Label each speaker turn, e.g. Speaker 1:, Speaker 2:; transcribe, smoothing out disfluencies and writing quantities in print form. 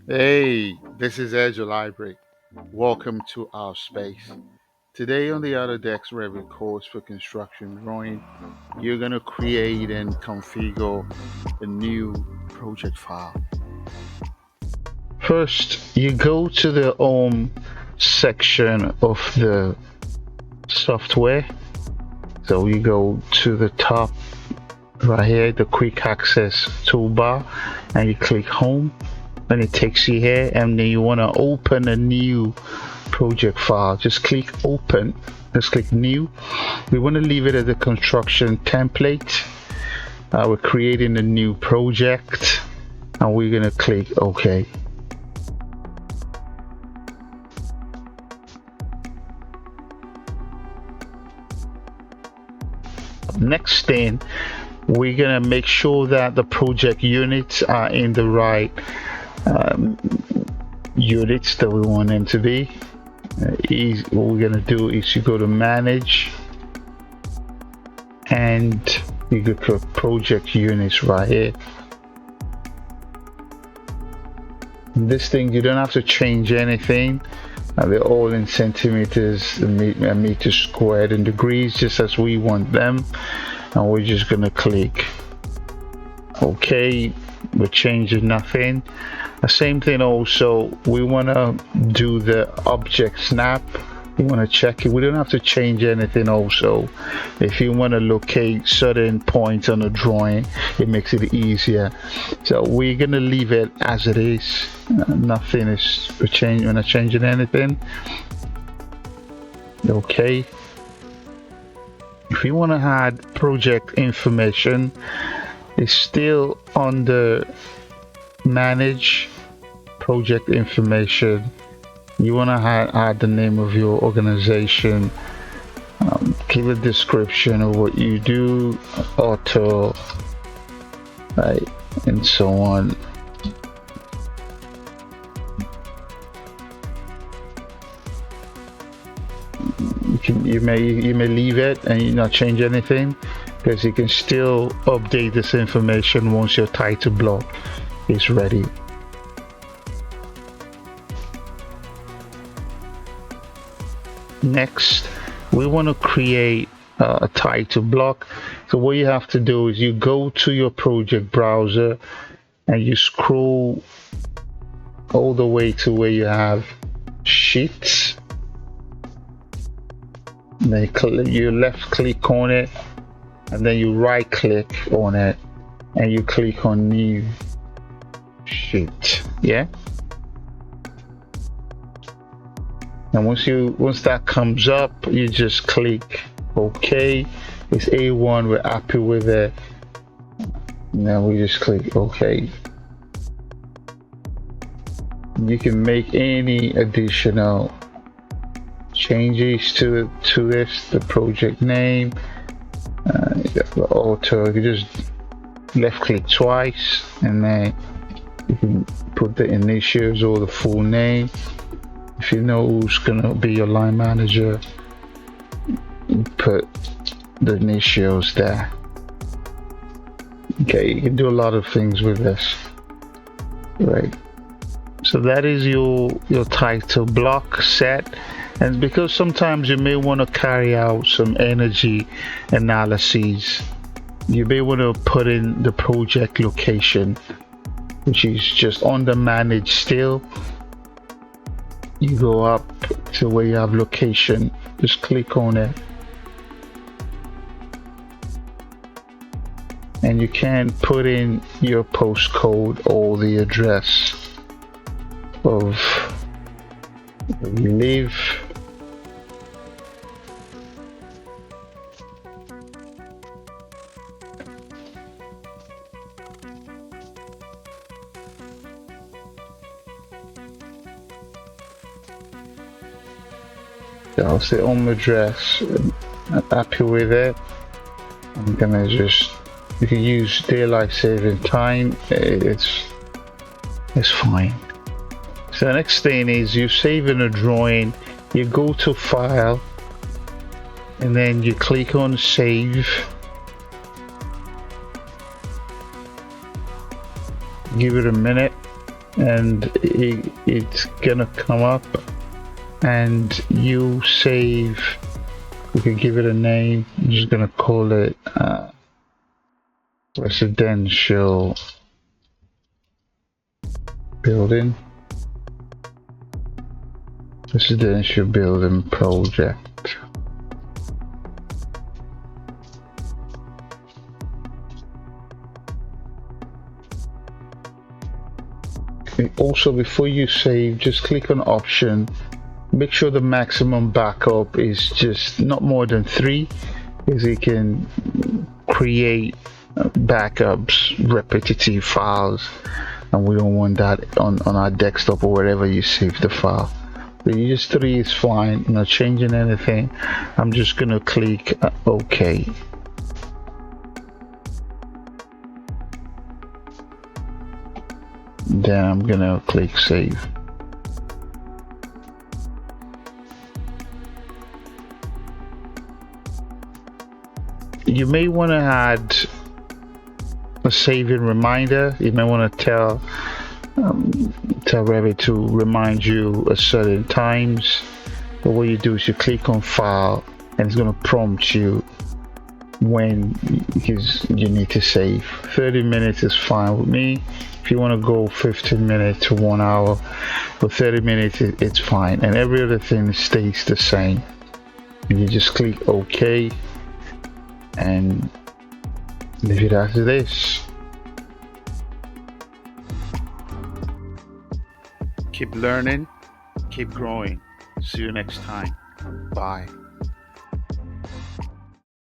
Speaker 1: Hey, this is Edge Library. Welcome to our space. Today on the Autodesk Revit course for construction drawing, you're going to create and configure a new project file. First, you go to the Home section of the software. So you go to the top right here, the quick access toolbar, and you click Home. Then it takes you here, and then you want to open a new project file. Just click open, just click new. We want to leave it as a construction template. We're creating a new project, and we're going to click OK. Next thing, we're going to make sure that the project units are in the right units that we want them to be. What we're going to do is you go to manage and you go to project units right here. This thing, you don't have to change anything. They're all in centimeters, meters squared, and degrees, just as we want them. And we're just going to click OK. We're changing nothing. The same thing also, we want to do the object snap. We want to check it. We don't have to change anything also. If you want to locate certain points on a drawing, it makes it easier. So we're going to leave it as it is. Nothing is changing. We're not changing anything. Okay. If you want to add project information, it's still under manage project information. You want to add the name of your organization, give a description of what you do, auto, right, and so on. You may leave it and you not change anything, because you can still update this information once your title block is ready. Next, we want to create a title block. So what you have to do is you go to your project browser and you scroll all the way to where you have sheets. Then you left click on it, and then you right click on it and you click on new sheet. Yeah. And once that comes up, you just click OK. It's A1, we're happy with it. Now we just click OK. You can make any additional changes to this, the project name, the auto. You just left click twice, and then you can put the initials or the full name. If you know who's gonna be your line manager, you put the initials there. Okay, you can do a lot of things with this, right? So that is your title block set. And because sometimes you may want to carry out some energy analyses, you may want to put in the project location, which is just under manage still. You go up to where you have location, just click on it, and you can put in your postcode or the address of where you live. I'll say home address. I'm happy with it. I'm gonna just, you can use daylight saving time. It's fine. So the next thing is you save in a drawing. You go to file, and then you click on save. Give it a minute. and it's gonna come up, and you save. We can give it a name. I'm just gonna call it residential building. Residential building project. Okay. Also, before you save, just click on option. Make sure the maximum backup is just not more than 3, because it can create backups, repetitive files, and we don't want that on our desktop or wherever you save the file. The use 3 is fine. I'm not changing anything. I'm just gonna click OK. Then I'm gonna click save. You may want to add a saving reminder. You may want to tell Revit to remind you at certain times. But what you do is you click on file, and it's going to prompt you when you need to save. 30 minutes is fine with me. If you want to go 15 minutes to 1 hour, for 30 minutes it's fine, and every other thing stays the same. And you just click OK and leave it as it is. Keep learning, keep growing. See you next time. Bye.